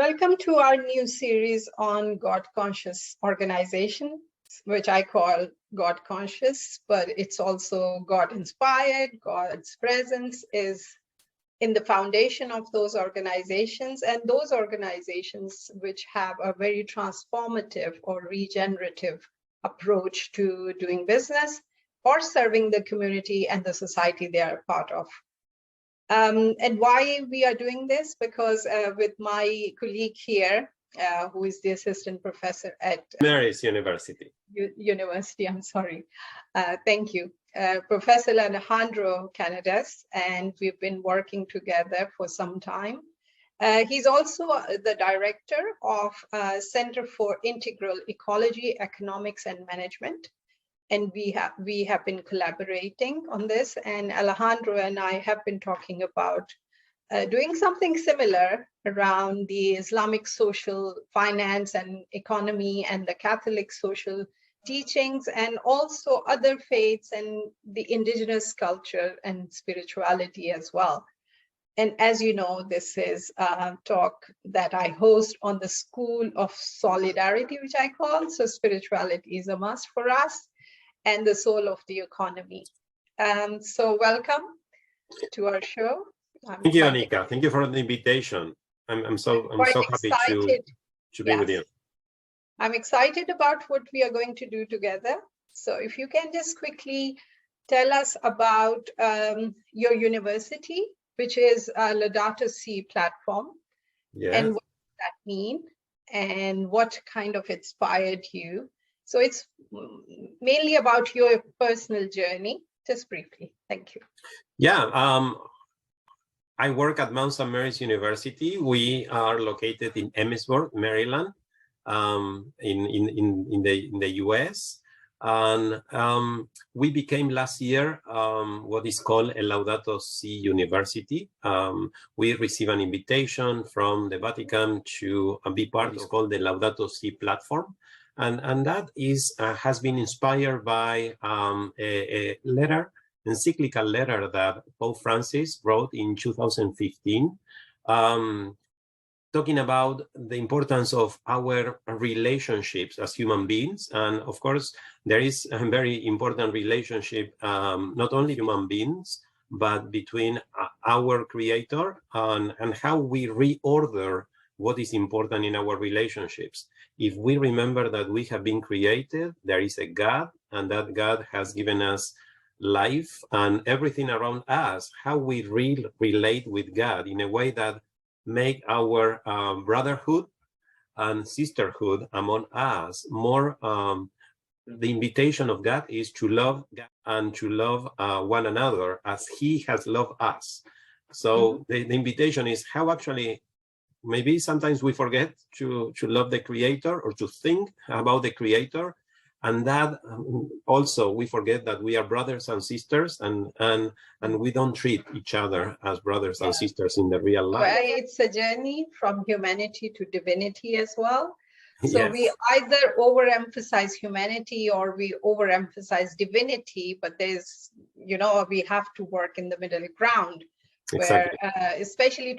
Welcome to our new series on God-conscious organization, which I call God conscious, but it's also God inspired. God's presence is in the foundation of those organizations, and those organizations which have a very transformative or regenerative approach to doing business or serving the community and the society they are a part of. And why we are doing this? Because with my colleague here, who is the assistant professor at Mary's University. I'm sorry. Thank you. Professor Alejandro Canades, and we've been working together for some time. He's also the director of Center for Integral Ecology, Economics and Management. And we have been collaborating on this, and Alejandro and I have been talking about doing something similar around the Islamic social finance and economy and the Catholic social teachings, and also other faiths and the indigenous culture and spirituality as well. And as you know, this is a talk that I host on the School of Soulidarity, which I call. So spirituality is a must for us, and the soul of the economy. So welcome to our show. Thank you, Anika. Thank you for the invitation. I'm so happy to be with you. I'm excited about what we are going to do together. So if you can just quickly tell us about your university, which is a Laudato Si platform, and what does that mean, and what kind of inspired you. So it's mainly about your personal journey, just briefly. Thank you. Yeah, I work at Mount St. Mary's University. We are located in Emmitsburg, Maryland, in the US. And we became last year what is called a Laudato Si University. We received an invitation from the Vatican to be part of what's called the Laudato Si platform. And that is has been inspired by a letter, encyclical letter that Pope Francis wrote in 2015, talking about the importance of our relationships as human beings. And of course, there is a very important relationship, not only human beings, but between our Creator and how we reorder what is important in our relationships. If we remember that we have been created, there is a God, and that God has given us life and everything around us, how we relate with God in a way that make our brotherhood and sisterhood among us more. The invitation of God is to love God and to love one another as He has loved us. So the invitation is how actually maybe sometimes we forget to love the Creator or to think about the Creator, and that also we forget that we are brothers and sisters, and we don't treat each other as brothers and sisters in the real life. Well, it's a journey from humanity to divinity as well. So we either overemphasize humanity or we overemphasize divinity, but there's, we have to work in the middle ground. Where, especially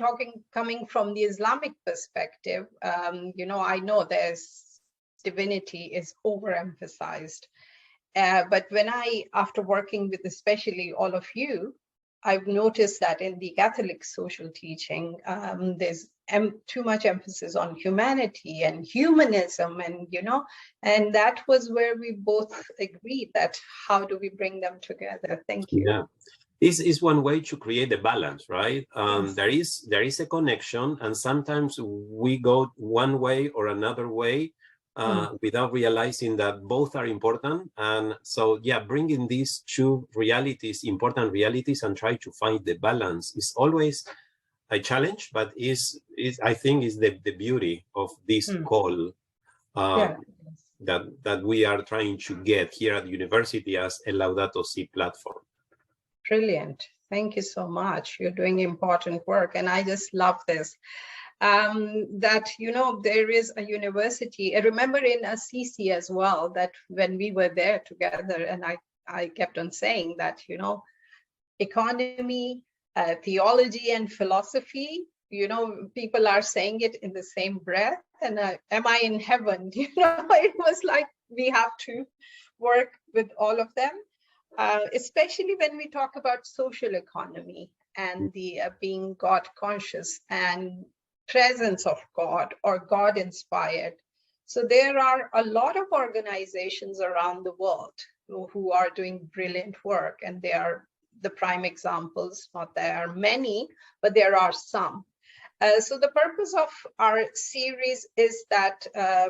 coming from the Islamic perspective, I know there's divinity is overemphasized. But when after working with especially all of you, I've noticed that in the Catholic social teaching, there's too much emphasis on humanity and humanism, and that was where we both agreed that how do we bring them together? Thank you. Yeah. This is one way to create the balance, right? There is a connection, and sometimes we go one way or another way without realizing that both are important. And so, bringing these two realities, important realities, and try to find the balance is always a challenge, but I think is the beauty of this call that we are trying to get here at the university as a Laudato Si platform. Brilliant. Thank you so much. You're doing important work. And I just love this, that, there is a university. I remember in Assisi as well, that when we were there together, and I kept on saying that, economy, theology and philosophy people are saying it in the same breath, and am I in heaven? It was like we have to work with all of them, especially when we talk about social economy and the being God conscious and presence of God or God inspired. So there are a lot of organizations around the world who are doing brilliant work, and they are the prime examples. Not there are many, but there are some. So the purpose of our series is that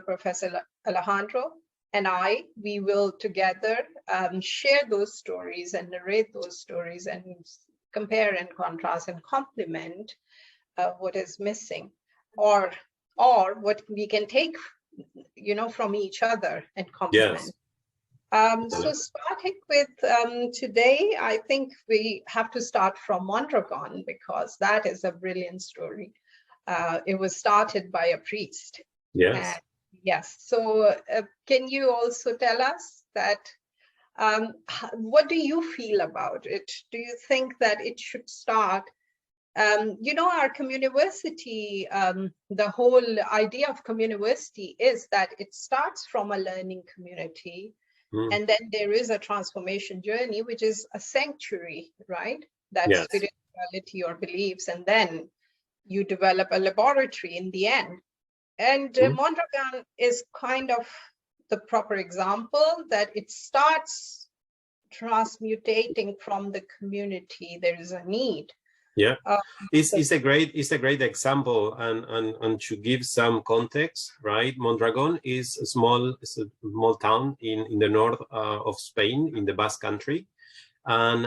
Professor Alejandro and we will together share those stories and narrate those stories and compare and contrast and complement what is missing, or what we can take, from each other and complement. Yes. So starting with today, I think we have to start from Mondragon, because that is a brilliant story. It was started by a priest. Yes. Yes. So can you also tell us that, what do you feel about it? Do you think that it should start? Our communiversity, the whole idea of communiversity is that it starts from a learning community. And then there is a transformation journey, which is a sanctuary, right? That's spirituality or beliefs. And then you develop a laboratory in the end. And Mondragon is kind of the proper example that it starts transmutating from the community. There is a need. Yeah, it's a great example, and to give some context, right? Mondragon is a small town in the north of Spain, in the Basque Country, and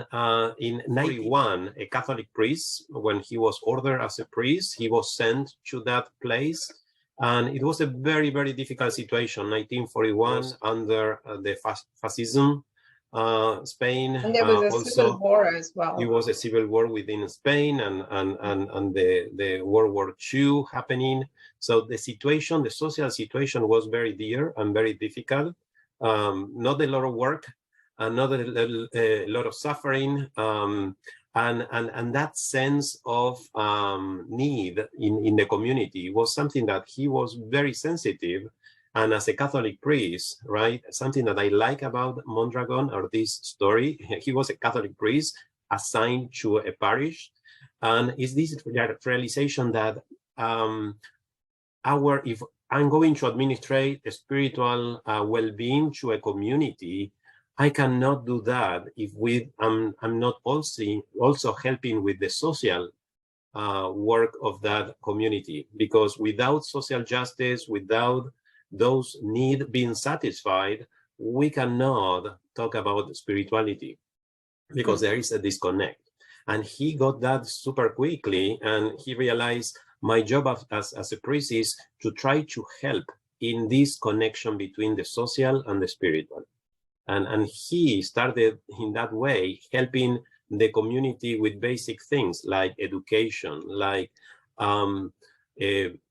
in 1941, a Catholic priest, when he was ordered as a priest, he was sent to that place, and it was a very, very difficult situation. 1941, under the fascism. Spain, and there was a also, civil war as well. It was a civil war within Spain, and the World War II happening. So the social situation was very dear and very difficult. Not a lot of work, not a lot of suffering, and that sense of need in the community was something that he was very sensitive. And as a Catholic priest, right, something that I like about Mondragon, or this story, he was a Catholic priest assigned to a parish. And it's this realization that if I'm going to administrate a spiritual well-being to a community, I cannot do that if I'm not also helping with the social work of that community. Because without social justice, without those needs being satisfied, we cannot talk about spirituality, because there is a disconnect. And he got that super quickly, and he realized my job as a priest is to try to help in this connection between the social and the spiritual. And he started in that way, helping the community with basic things like education, like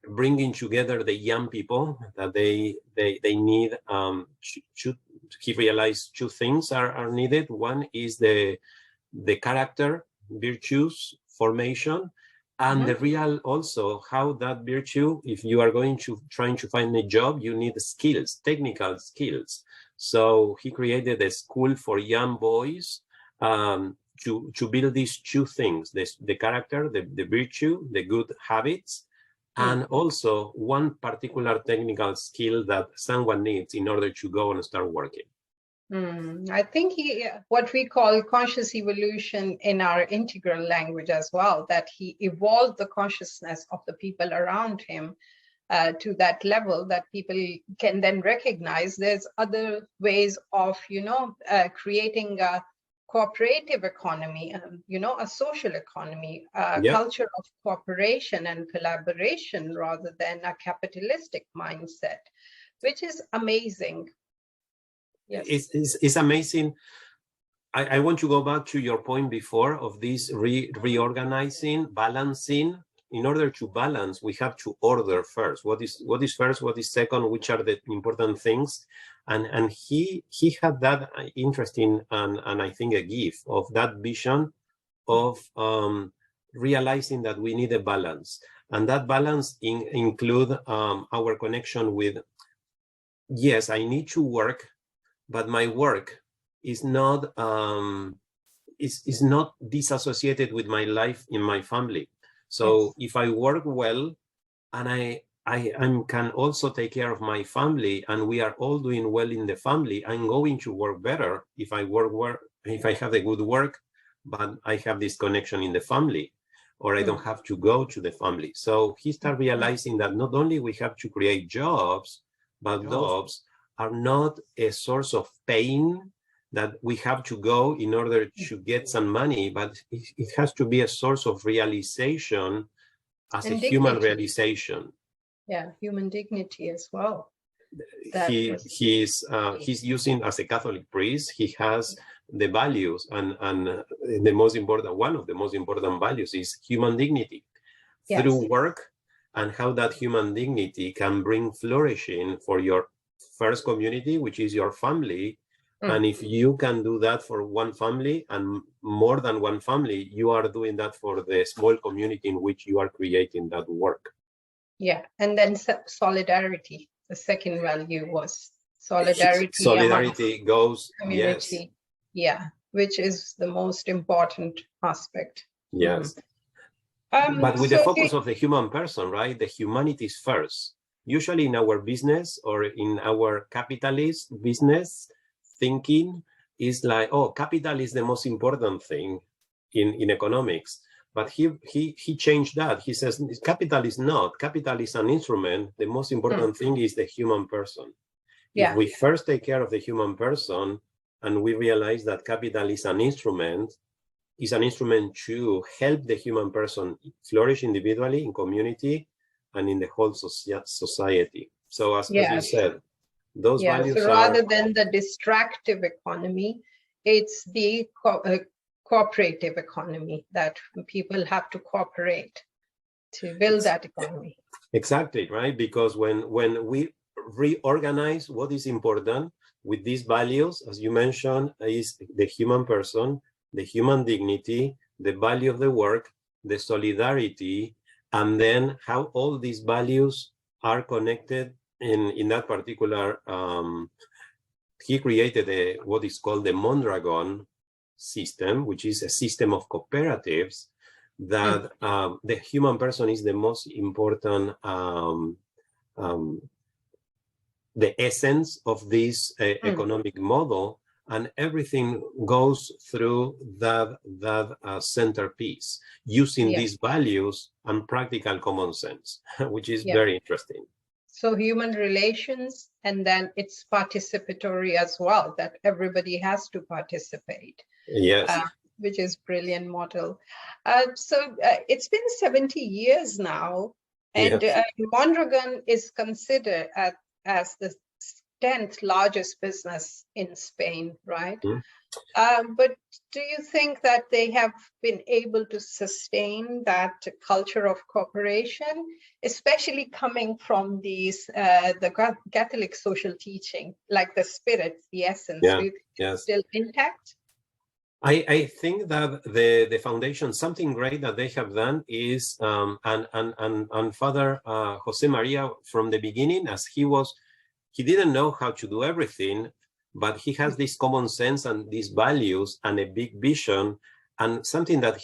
bringing together the young people that they need. He realized two things are needed. One is the character, virtues, formation, and the real also how that virtue, if you are trying to find a job, you need skills, technical skills. So he created a school for young boys to build these two things, the character, the virtue, the good habits, and also one particular technical skill that someone needs in order to go and start working. I think what we call conscious evolution in our integral language as well, that he evolved the consciousness of the people around him to that level that people can then recognize there's other ways of, creating a cooperative economy, a social economy, a culture of cooperation and collaboration rather than a capitalistic mindset, which is amazing. Yes. It's amazing. I want to go back to your point before of this reorganizing, balancing. In order to balance, we have to order first. What is first? What is second? Which are the important things? And he had that interesting and I think a gift of that vision of realizing that we need a balance. And that balance include our connection with, yes, I need to work, but my work is not is not disassociated with my life in my family. So if I work well and I can also take care of my family, and we are all doing well in the family, I'm going to work better if I if I have a good work, but I have this connection in the family, or I don't have to go to the family. So he started realizing that not only we have to create jobs, but jobs are not a source of pain that we have to go in order to get some money, but it has to be a source of realization as a human realization. Yeah, human dignity as well. He's using, as a Catholic priest, he has the values, and the most important, one of the most important values is human dignity through work, and how that human dignity can bring flourishing for your first community, which is your family. And if you can do that for one family and more than one family, you are doing that for the small community in which you are creating that work. Yeah, and then solidarity. The second value was solidarity. Solidarity goes, community. Yes. Yeah, which is the most important aspect. Yes. But with the focus of the human person, right? The humanities first. Usually in our business or in our capitalist business thinking is like, oh, capital is the most important thing in economics. But he changed that. He says capital is not. Capital is an instrument. The most important thing is the human person. If we first take care of the human person and we realize that capital is an instrument to help the human person flourish individually, in community, and in the whole society. So as you said, those values so rather than the distractive economy, it's the cooperative economy, that people have to cooperate to build that economy. Exactly, right? Because when we reorganize what is important with these values, as you mentioned, is the human person, the human dignity, the value of the work, the solidarity, and then how all these values are connected in that particular, he created what is called the Mondragon system, which is a system of cooperatives that the human person is the most important, the essence of this economic model, and everything goes through that centerpiece, using these values and practical common sense, which is very interesting. So human relations, and then it's participatory as well, that everybody has to participate. Yes. Which is brilliant model. So it's been 70 years now, and Mondragon is considered as the 10th largest business in Spain, right? But do you think that they have been able to sustain that culture of cooperation, especially coming from these the Catholic social teaching, like the spirit, the essence, still intact? I think that the foundation, something great that they have done is, and Father Jose Maria, from the beginning, as he didn't know how to do everything, but he has this common sense and these values and a big vision. And something that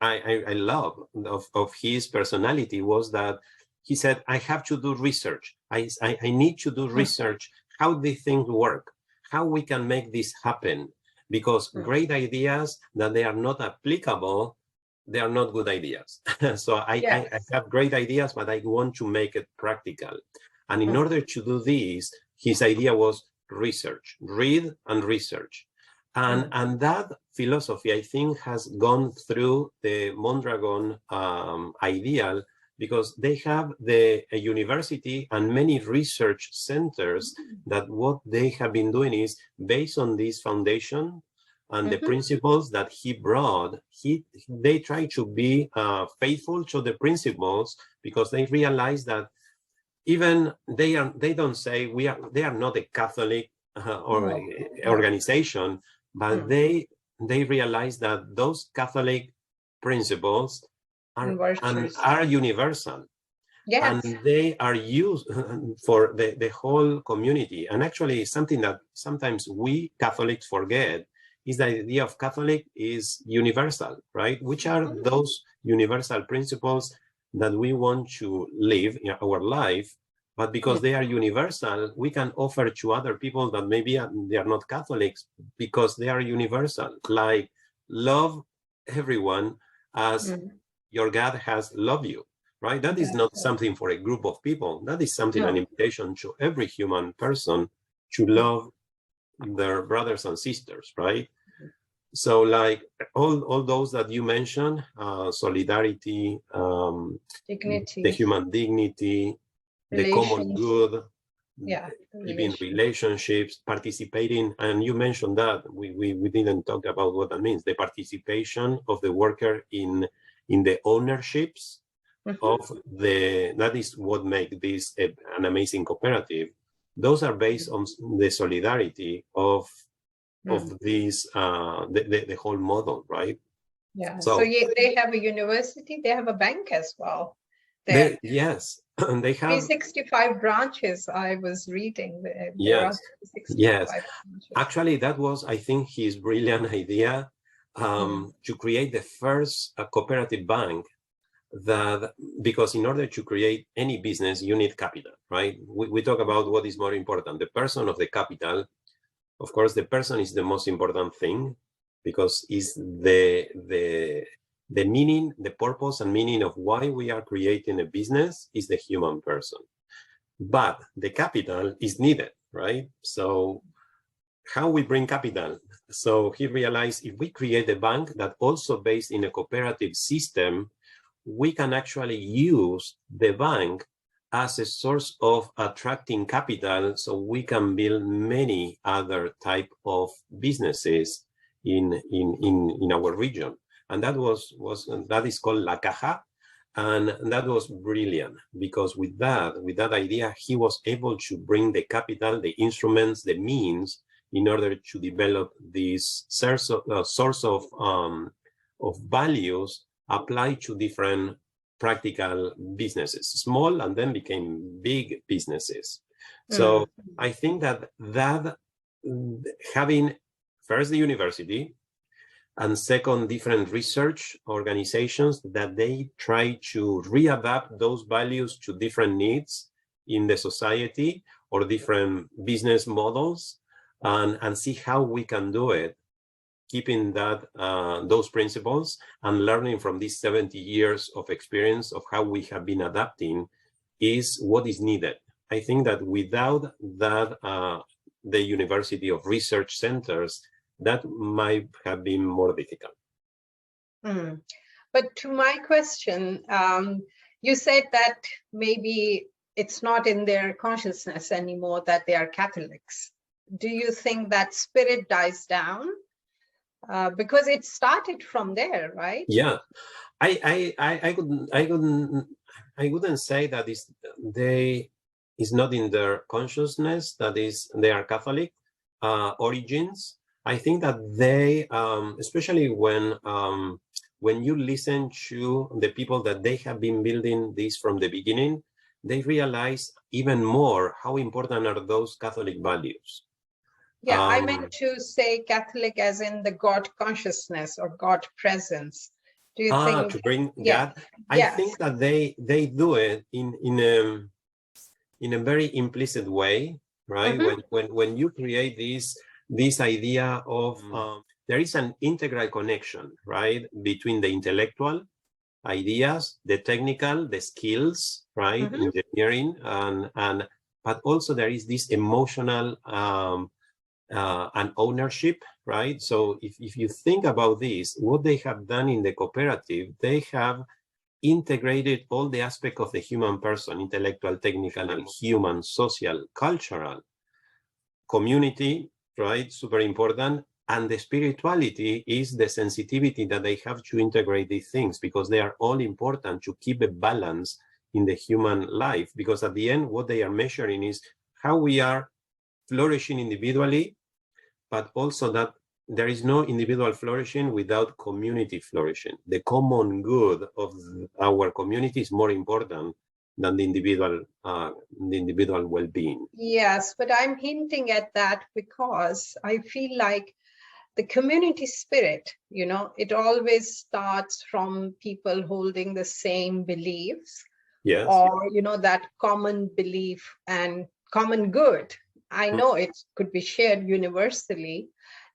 I love of his personality was that he said, I have to do research. I need to do research, how these things work, how we can make this happen. Because great ideas that they are not applicable, they are not good ideas. So I have great ideas, but I want to make it practical. And in order to do this, his idea was research, read and research. And that philosophy, I think, has gone through the Mondragon ideal, because they have a university and many research centers that what they have been doing is based on this foundation and the principles that he brought. They try to be faithful to the principles, because they realize that even they don't say they are not a Catholic organization, but they realize that those Catholic principles virtues. are universal. Yes. And they are used for the whole community. And actually, something that sometimes we Catholics forget is the idea of Catholic is universal, right? Which are those universal principles that we want to live in our life, but because they are universal, we can offer to other people that maybe they are not Catholics because they are universal, like love everyone as your God has loved you. Right? That is not something for a group of people. That is something, an invitation to every human person to love their brothers and sisters, right? So like all those that you mentioned, solidarity, dignity, the human dignity, the common good, keeping relationships, participating, and you mentioned that, we didn't talk about what that means, the participation of the worker in the ownerships, of that is what makes this an amazing cooperative. Those are based on the solidarity of this the whole model, right? Yeah. So they have a university, they have a bank as well. Yes, and they have 365 branches. I was reading. Yes. Branches. Actually, that was, I think, his brilliant idea to create the first cooperative bank. That because in order to create any business, you need capital, right? We talk about what is more important, the person of the capital. Of course, the person is the most important thing because it's the meaning, the purpose and meaning of why we are creating a business is the human person. But the capital is needed, right? So how we bring capital? So he realized if we create a bank that also based in a cooperative system, we can actually use the bank as a source of attracting capital so we can build many other type of businesses in our region. And that that is called La Caja. And that was brilliant because with that idea, he was able to bring the capital, the instruments, the means in order to develop this source of values applied to different practical businesses, small and then became big businesses. So I think that having first the university and second different research organizations that they try to readapt those values to different needs in the society or different business models and see how we can do it, keeping that those principles and learning from these 70 years of experience of how we have been adapting is what is needed. I think that without that, the university of research centers, that might have been more difficult. But to my question, you said that maybe it's not in their consciousness anymore that they are Catholics. Do you think that spirit dies down? Because it started from there, right? Yeah, I wouldn't say that is not in their consciousness, that is they are Catholic origins. I think that they, especially when you listen to the people that they have been building this from the beginning, they realize even more how important are those Catholic values. Yeah, I meant to say Catholic as in the God consciousness or God presence. Do you think to bring God? I think that they do it in a very implicit way, right? When you create this idea of there is an integral connection, right, between the intellectual ideas, the technical, the skills, right, engineering, and but also there is this emotional and ownership, right? So if you think about this, what they have done in the cooperative, they have integrated all the aspects of the human person, intellectual, technical, and human, social, cultural, community, right? Super important. And the spirituality is the sensitivity that they have to integrate these things because they are all important to keep a balance in the human life. Because at the end, what they are measuring is how we are flourishing individually, but also that there is no individual flourishing without community flourishing. The common good of our community is more important than the individual well-being. Yes, but I'm hinting at that because I feel like the community spirit, you know, it always starts from people holding the same beliefs. Yes. Or, you know, that common belief and common good. I know it could be shared universally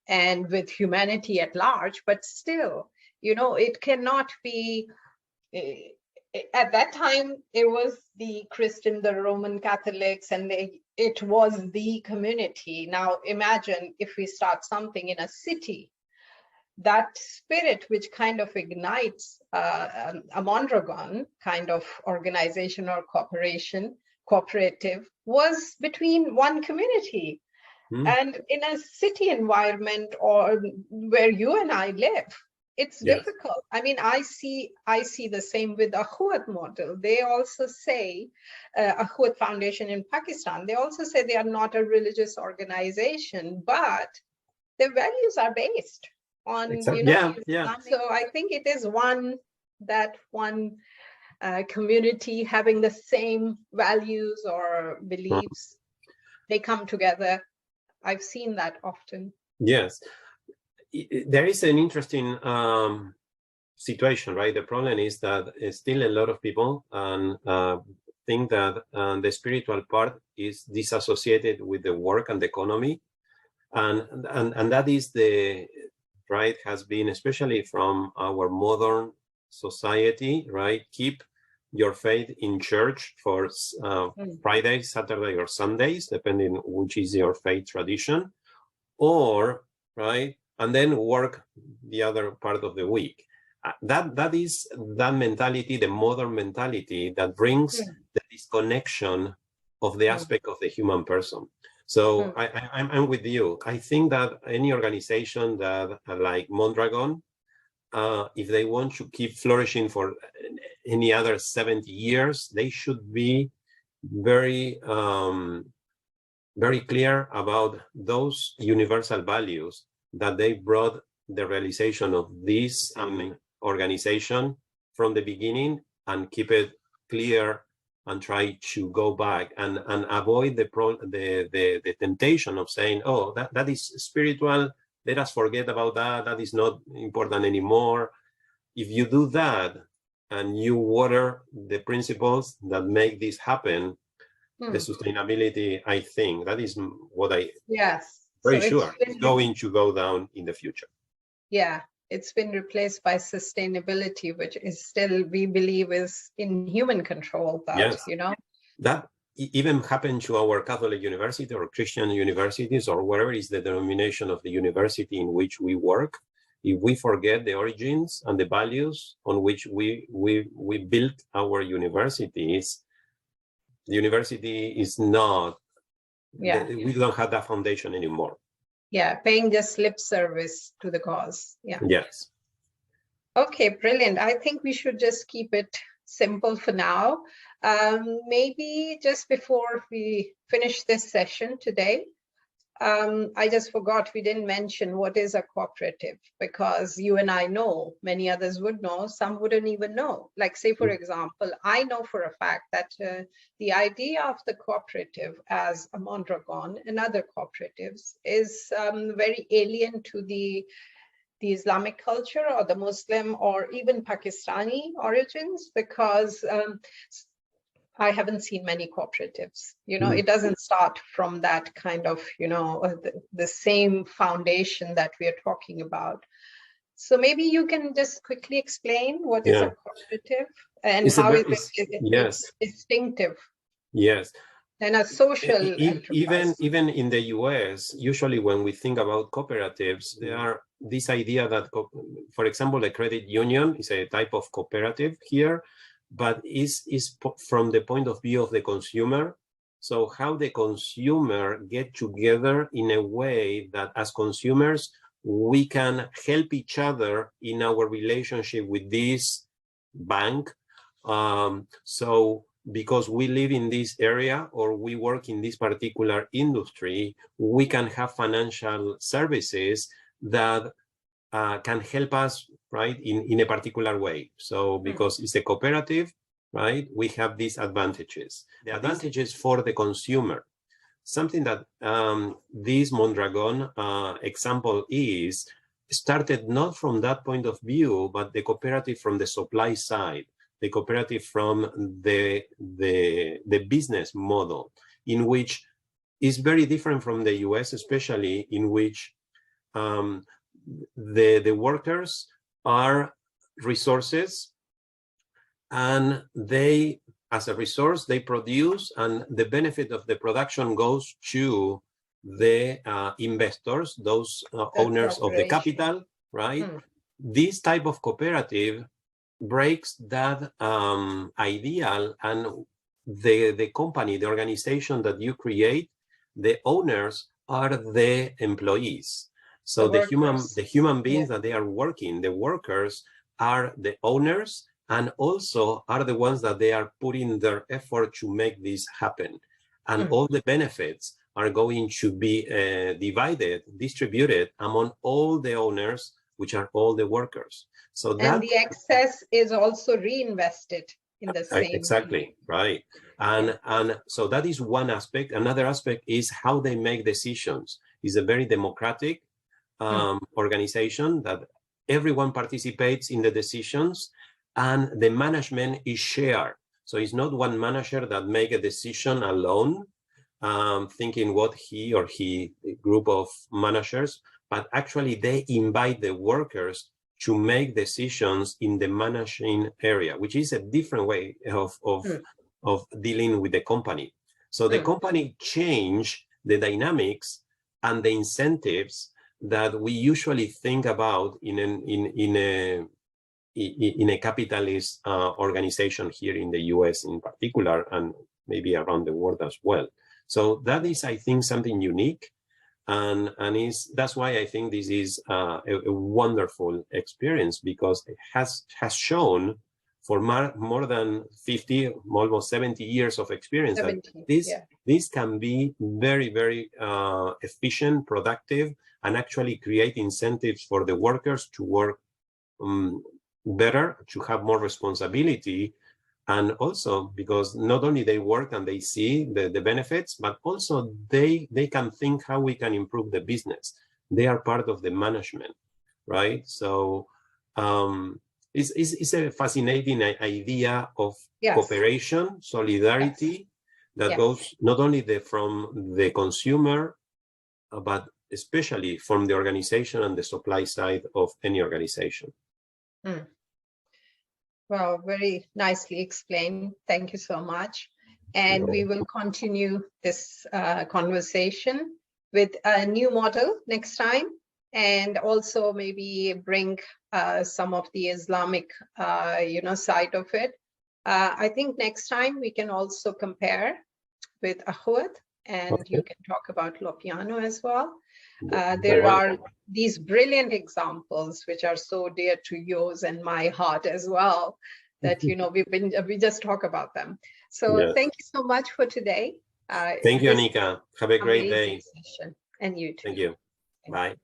and with humanity at large, but still, you know, it cannot be. At that time, it was the Christian, the Roman Catholics, and it was the community. Now, imagine if we start something in a city, that spirit which kind of ignites a Mondragon kind of organization or cooperative was between one community. And in a city environment or where you and I live, it's difficult. I mean, I see the same with Akhuat model. They also say, Akhuat Foundation in Pakistan, they also say they are not a religious organization, but their values are based on, you know, so I think it is one community having the same values or beliefs. They come together. I've seen that often. Yes, there is an interesting situation, right? The problem is that still a lot of people think that the spiritual part is disassociated with the work and the economy, and that is the right, has been, especially from our modern society, right? Keep your faith in church for Friday, Saturday, or Sundays, depending which is your faith tradition, or, right, and then work the other part of the week. That is that mentality, the modern mentality, that brings the disconnection of the aspect of the human person. So I'm with you. I think that any organization that like Mondragon, if they want to keep flourishing for any other 70 years, they should be very, very clear about those universal values that they brought the realization of this organization from the beginning, and keep it clear and try to go back and avoid the temptation of saying, oh, that is spiritual, let us forget about that, that is not important anymore. If you do that and you water the principles that make this happen, the sustainability, I think, that is what very sure is going to go down in the future. Yeah, it's been replaced by sustainability, which is still, we believe, is in human control, but, you know. That even happened to our Catholic university or Christian universities, or whatever is the denomination of the university in which we work. If we forget the origins and the values on which we built our universities, the university is not, we don't have that foundation anymore. Yeah, paying just lip service to the cause. Yeah. Yes. Okay, brilliant. I think we should just keep it simple for now. Maybe just before we finish this session today, I just forgot, we didn't mention what is a cooperative, because you and I know, many others would know, some wouldn't even know. Like, say, for example, I know for a fact that the idea of the cooperative as a Mondragon and other cooperatives is very alien to the Islamic culture or the Muslim or even Pakistani origins, because I haven't seen many cooperatives. You know, it doesn't start from that kind of, you know, the same foundation that we are talking about. So maybe you can just quickly explain what is a cooperative and how it's distinctive. Yes. And a social even in the US, usually when we think about cooperatives, there are this idea that, for example, the credit union is a type of cooperative here, but is from the point of view of the consumer. So how the consumer get together in a way that as consumers, we can help each other in our relationship with this bank. So because we live in this area or we work in this particular industry, we can have financial services that can help us, right, in a particular way. So because it's a cooperative, right, we have these advantages. The advantages for the consumer. Something that this Mondragon example is started not from that point of view, but the cooperative from the supply side, the cooperative from the business model, in which is very different from the US, especially in which the workers are resources, and they, as a resource, they produce, and the benefit of the production goes to the investors, those owners of the capital, right? This type of cooperative breaks that ideal, and the company, the organization that you create, the owners are the employees. So the human beings that they are working, the workers, are the owners, and also are the ones that they are putting their effort to make this happen. And all the benefits are going to be distributed among all the owners, which are all the workers. So that, and the excess is also reinvested in the same. Exactly, right. And so that is one aspect. Another aspect is how they make decisions. It's a very democratic organization that everyone participates in the decisions, and the management is shared. So it's not one manager that make a decision alone, thinking what he or he group of managers, but actually they invite the workers to make decisions in the managing area, which is a different way of dealing with the company. So the company change the dynamics and the incentives that we usually think about in a capitalist organization here in the US in particular, and maybe around the world as well. So that is, I think, something unique, and that's why I think this is a wonderful experience, because it has shown for more than 50, almost 70 years of experience that this can be very, very efficient, productive, and actually create incentives for the workers to work better, to have more responsibility, and also because not only they work and they see the benefits, but also they can think how we can improve the business. They are part of the management, right? So it's a fascinating idea of cooperation, solidarity, that goes not only from the consumer, but especially from the organization and the supply side of any organization. Well, very nicely explained. Thank you so much. And we will continue this conversation with a new model next time, and also maybe bring some of the Islamic, side of it. I think next time we can also compare with Ahwat, and you can talk about Lopiano as well. There are these brilliant examples which are so dear to yours and my heart as well, that we just talk about them. So thank you so much for today. Thank you, Anika. Have a great day. Session. And you too. Thank you. Bye.